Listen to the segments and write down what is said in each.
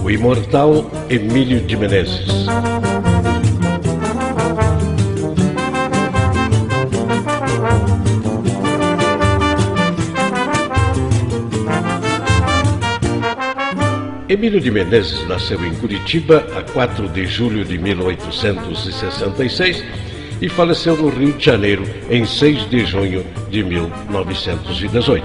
o imortal Emílio de Menezes. Emílio de Menezes nasceu em Curitiba a 4 de julho de 1866 e faleceu no Rio de Janeiro em 6 de junho de 1918.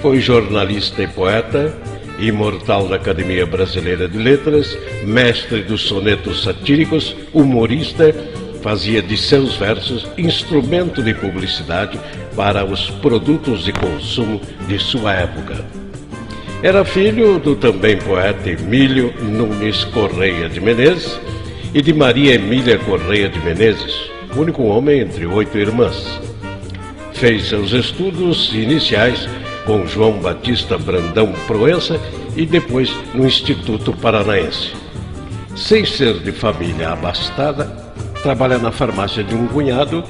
Foi jornalista e poeta, imortal da Academia Brasileira de Letras, mestre dos sonetos satíricos, humorista, fazia de seus versos instrumento de publicidade para os produtos de consumo de sua época. Era filho do também poeta Emílio Nunes Correia de Menezes e de Maria Emília Correia de Menezes, único homem entre 8 irmãs. Fez seus estudos iniciais com João Batista Brandão Proença e depois no Instituto Paranaense. Sem ser de família abastada, trabalha na farmácia de um cunhado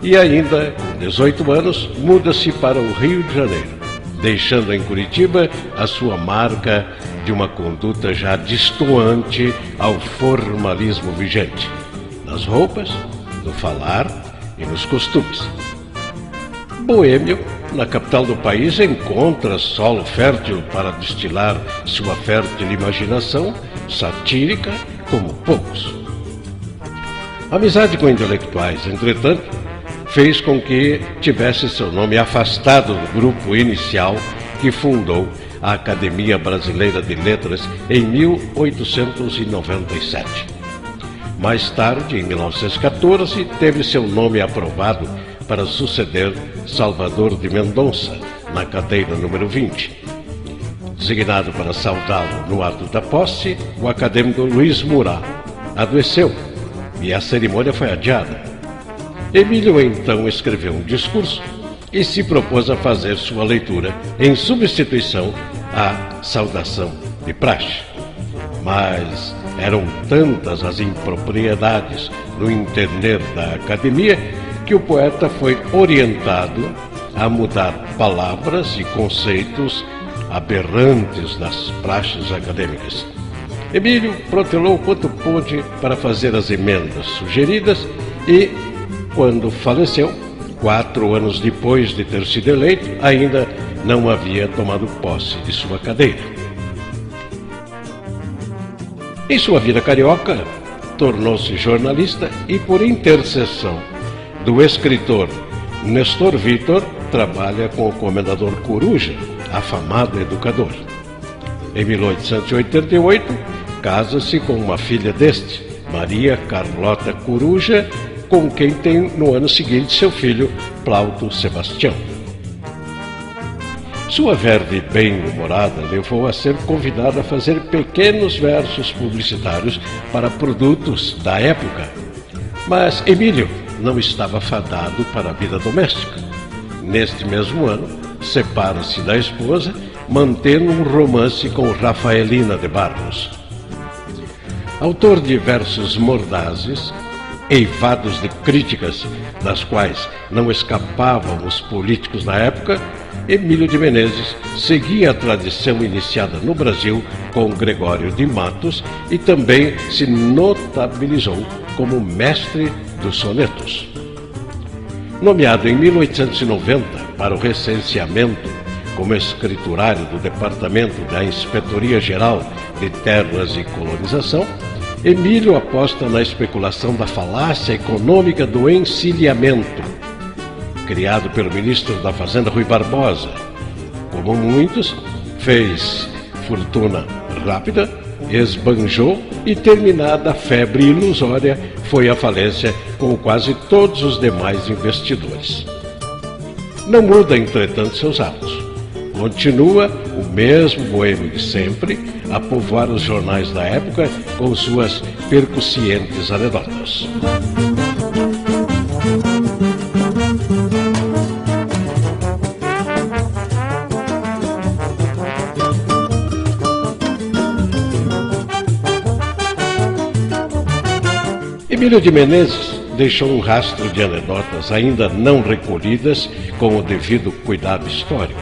e ainda, com 18 anos, muda-se para o Rio de Janeiro, deixando em Curitiba a sua marca de uma conduta já destoante ao formalismo vigente, nas roupas, no falar e nos costumes. Boêmio, na capital do país, encontra solo fértil para destilar sua fértil imaginação satírica como poucos. A amizade com intelectuais, entretanto, fez com que tivesse seu nome afastado do grupo inicial que fundou a Academia Brasileira de Letras em 1897. Mais tarde, em 1914, teve seu nome aprovado para suceder Salvador de Mendonça na cadeira número 20. Designado para saudá-lo no ato da posse, o acadêmico Luiz Murat adoeceu e a cerimônia foi adiada. Emílio então escreveu um discurso e se propôs a fazer sua leitura em substituição à saudação de praxe. Mas eram tantas as impropriedades no entender da academia que o poeta foi orientado a mudar palavras e conceitos aberrantes das praxes acadêmicas. Emílio protelou quanto pôde para fazer as emendas sugeridas e, quando faleceu, 4 anos depois de ter sido eleito, ainda não havia tomado posse de sua cadeira. Em sua vida carioca, tornou-se jornalista e, por intercessão do escritor Nestor Vitor, trabalha com o comendador Coruja, afamado educador. Em 1888, casa-se com uma filha deste, Maria Carlota Coruja, com quem tem no ano seguinte seu filho Plauto Sebastião. Sua verve bem-humorada levou a ser convidado a fazer pequenos versos publicitários para produtos da época. Mas Emílio não estava fadado para a vida doméstica. Neste mesmo ano, separa-se da esposa, mantendo um romance com Rafaelina de Barros. Autor de versos mordazes, eivados de críticas, das quais não escapavam os políticos da época, Emílio de Menezes seguia a tradição iniciada no Brasil com Gregório de Matos e também se notabilizou como mestre dos sonetos. Nomeado em 1890 para o recenseamento como escriturário do Departamento da Inspetoria Geral de Terras e Colonização, Emílio aposta na especulação da falácia econômica do encilhamento, criado pelo ministro da Fazenda Rui Barbosa. Como muitos, fez fortuna rápida, esbanjou e, terminada a febre ilusória, foi à falência como quase todos os demais investidores. Não muda, entretanto, seus hábitos. Continua o mesmo boêmio de sempre, a povoar os jornais da época com suas percussientes anedotas. Emílio de Menezes deixou um rastro de anedotas ainda não recolhidas com o devido cuidado histórico.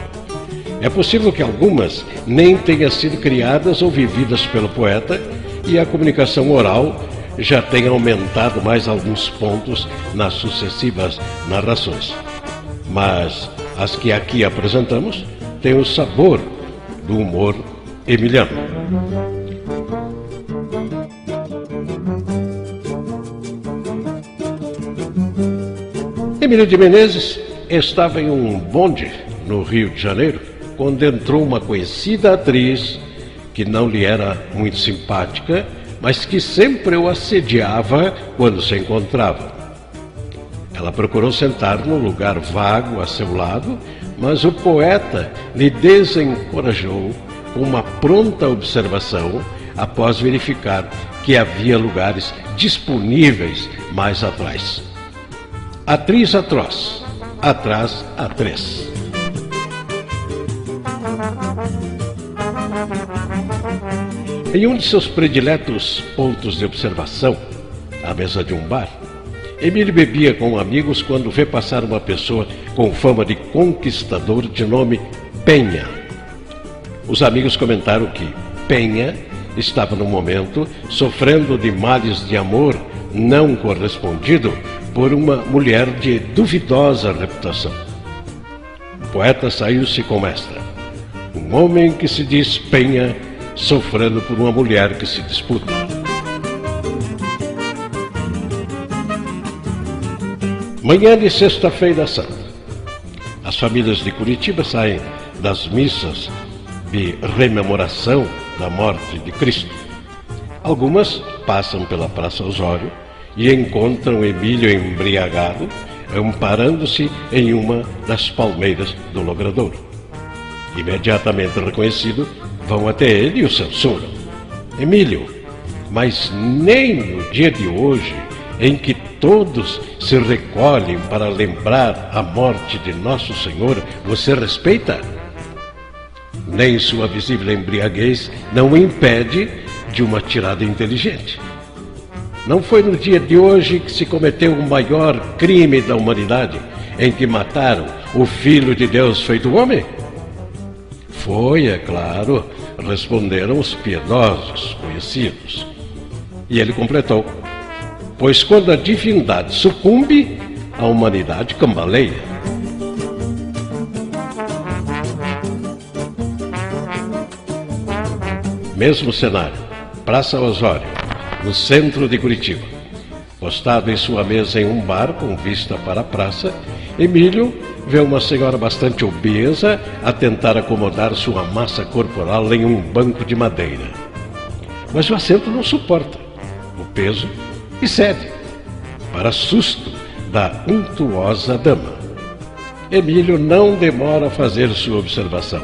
É possível que algumas nem tenham sido criadas ou vividas pelo poeta e a comunicação oral já tenha aumentado mais alguns pontos nas sucessivas narrações. Mas as que aqui apresentamos têm o sabor do humor emiliano. Emílio de Menezes estava em um bonde no Rio de Janeiro quando entrou uma conhecida atriz que não lhe era muito simpática, mas que sempre o assediava quando se encontrava. Ela procurou sentar num lugar vago a seu lado, mas o poeta lhe desencorajou com uma pronta observação após verificar que havia lugares disponíveis mais atrás. Atriz atroz, atrás atriz. Em um de seus prediletos pontos de observação, à mesa de um bar, Emílio bebia com amigos quando vê passar uma pessoa com fama de conquistador de nome Penha. Os amigos comentaram que Penha estava no momento sofrendo de males de amor não correspondido por uma mulher de duvidosa reputação. O poeta saiu-se como esta: um homem que se diz Penha sofrendo por uma mulher que se disputa. Manhã de sexta-feira santa. As famílias de Curitiba saem das missas de rememoração da morte de Cristo. Algumas passam pela Praça Osório e encontram Emílio embriagado, amparando-se em uma das palmeiras do logradouro. Imediatamente reconhecido, vão até ele e o censuram. Emílio, mas nem no dia de hoje, em que todos se recolhem para lembrar a morte de Nosso Senhor, você respeita? Nem sua visível embriaguez não o impede de uma tirada inteligente. Não foi no dia de hoje que se cometeu o maior crime da humanidade, em que mataram o Filho de Deus feito homem? Foi, é claro, responderam os piedosos conhecidos. E ele completou: pois quando a divindade sucumbe, a humanidade cambaleia. Mesmo cenário, Praça Osório, no centro de Curitiba. Postado em sua mesa em um bar com vista para a praça, Emílio vê uma senhora bastante obesa a tentar acomodar sua massa corporal em um banco de madeira. Mas o assento não suporta o peso e cede, para susto da untuosa dama. Emílio não demora a fazer sua observação.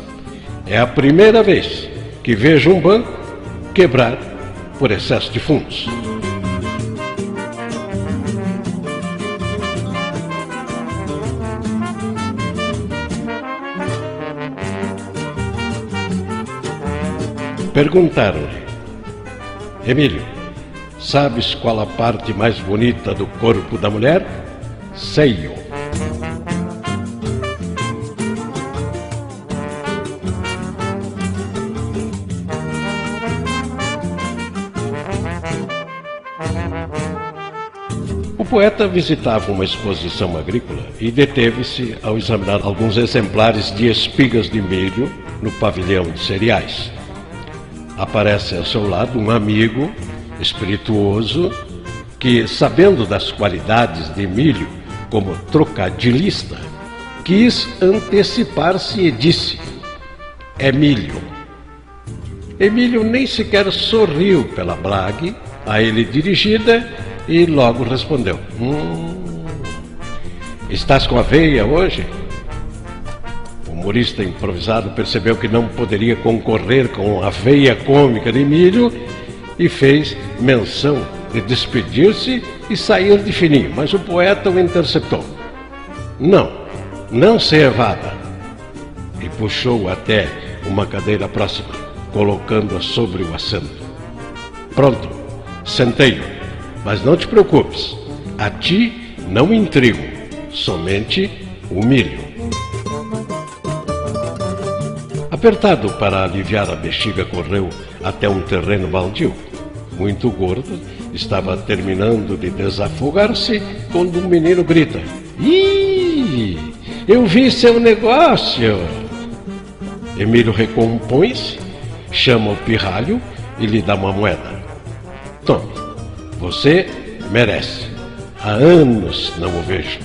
É a primeira vez que vejo um banco quebrar por excesso de fundos. Perguntaram-lhe: Emílio, sabes qual a parte mais bonita do corpo da mulher? Seio. O poeta visitava uma exposição agrícola e deteve-se ao examinar alguns exemplares de espigas de milho no pavilhão de cereais. Aparece ao seu lado um amigo espirituoso que, sabendo das qualidades de Emílio como trocadilhista, quis antecipar-se e disse: Emílio. Emílio nem sequer sorriu pela blague a ele dirigida e logo respondeu: estás com aveia hoje? O humorista improvisado percebeu que não poderia concorrer com a veia cômica de Emílio e fez menção de despedir-se e sair de fininho, mas o poeta o interceptou. Não se evada. E puxou até uma cadeira próxima, colocando-a sobre o assento. Pronto, sentei-o, mas não te preocupes, a ti não intrigo, somente humilho. Apertado para aliviar a bexiga, correu até um terreno baldio. Muito gordo, estava terminando de desafogar-se quando um menino grita: "Ih, eu vi seu negócio!" Emílio recompõe-se, chama o pirralho e lhe dá uma moeda. "Tome, você merece. Há anos não o vejo."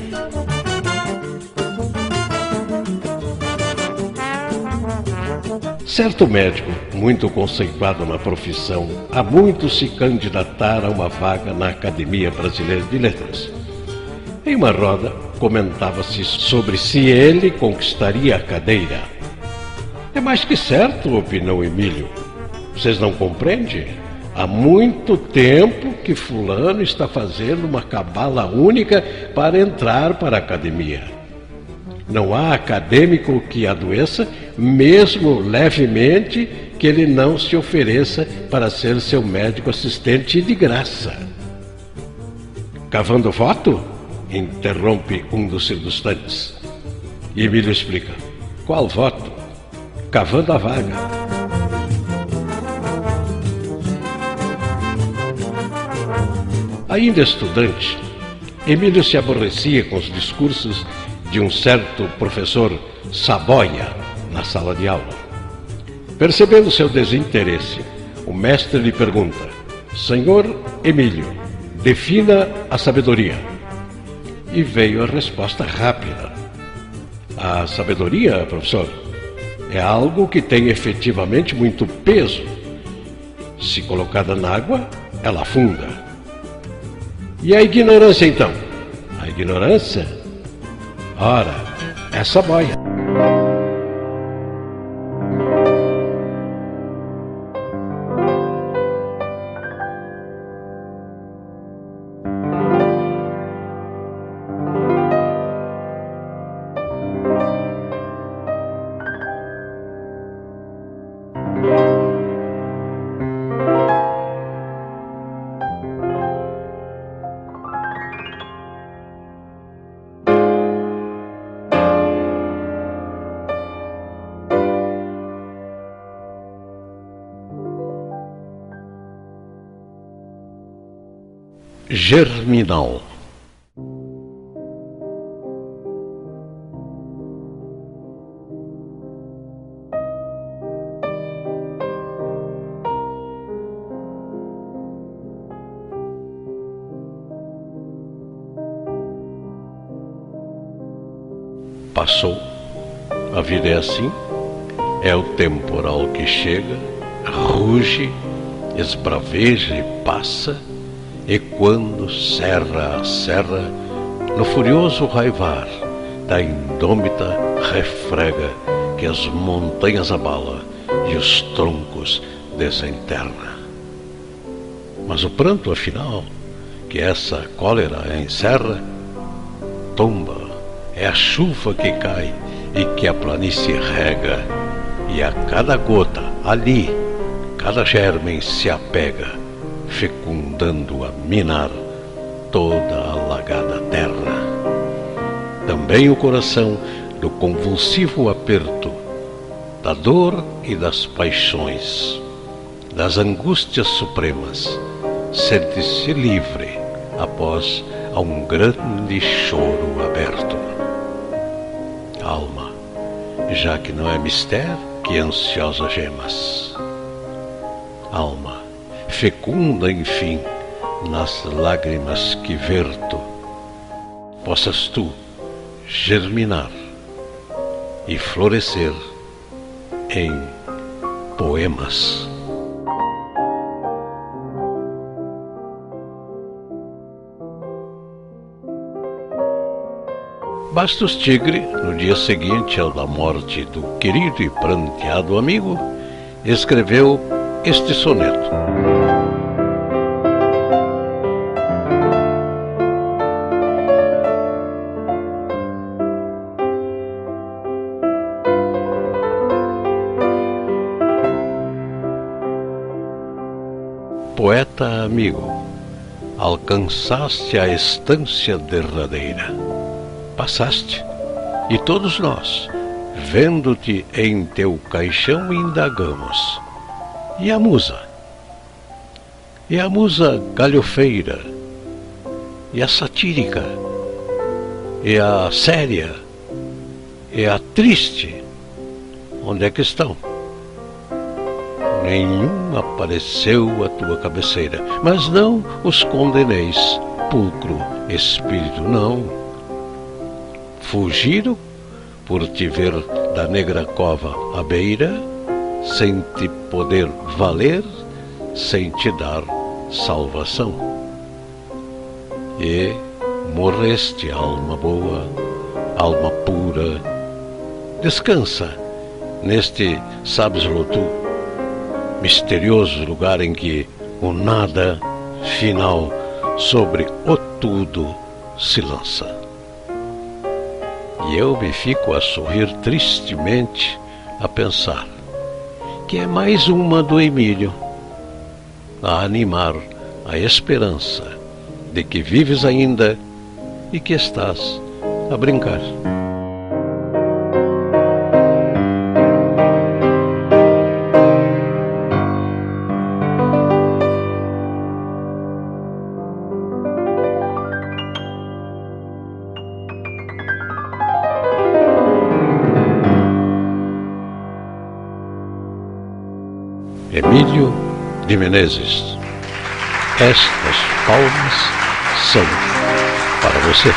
Certo médico, muito conceituado na profissão, há muito se candidatara a uma vaga na Academia Brasileira de Letras. Em uma roda, comentava-se sobre se ele conquistaria a cadeira. "É mais que certo", opinou Emílio. "Vocês não compreendem? Há muito tempo que fulano está fazendo uma cabala única para entrar para a academia. Não há acadêmico que adoeça, mesmo levemente, que ele não se ofereça para ser seu médico assistente de graça." "Cavando voto?" interrompe um dos circunstantes. E Emílio explica: "Qual voto? Cavando a vaga." Ainda estudante, Emílio se aborrecia com os discursos de um certo professor Saboia na sala de aula. Percebendo seu desinteresse, o mestre lhe pergunta: "Senhor Emílio, defina a sabedoria." E veio a resposta rápida: "A sabedoria, professor, é algo que tem efetivamente muito peso. Se colocada na água, ela afunda." "E a ignorância, então?" "A ignorância? Ora, essa boia." Germinal. Passou, a vida é assim, é o temporal que chega, ruge, esbraveja e passa. E quando serra a serra, no furioso raivar da indômita refrega que as montanhas abala e os troncos desenterra. Mas o pranto, afinal, que essa cólera encerra, tomba, é a chuva que cai e que a planície rega, e a cada gota ali, cada germen se apega, fecundando a minar toda a alagada terra. Também o coração do convulsivo aperto, da dor e das paixões, das angústias supremas, sente-se livre após a um grande choro aberto. Alma, já que não é mistério, que ansiosa gemas. Alma, fecunda, enfim, nas lágrimas que verto, possas tu germinar e florescer em poemas. Bastos Tigre, no dia seguinte ao da morte do querido e pranteado amigo, escreveu este soneto. Poeta amigo, alcançaste a estância derradeira. Passaste, e todos nós, vendo-te em teu caixão, indagamos: e a musa? E a musa galhofeira? E a satírica? E a séria? E a triste? Onde é que estão? Nenhum apareceu à tua cabeceira, mas não os condeneis, pulcro espírito, não. Fugiram por te ver da negra cova à beira, sem te poder valer, sem te dar salvação. E morreste, alma boa, alma pura, descansa neste, sabes-lo tu, misterioso lugar em que o nada final sobre o tudo se lança. E eu me fico a sorrir tristemente, a pensar que é mais uma do Emílio, a animar a esperança de que vives ainda e que estás a brincar. Emílio de Menezes. Estas palmas são para você.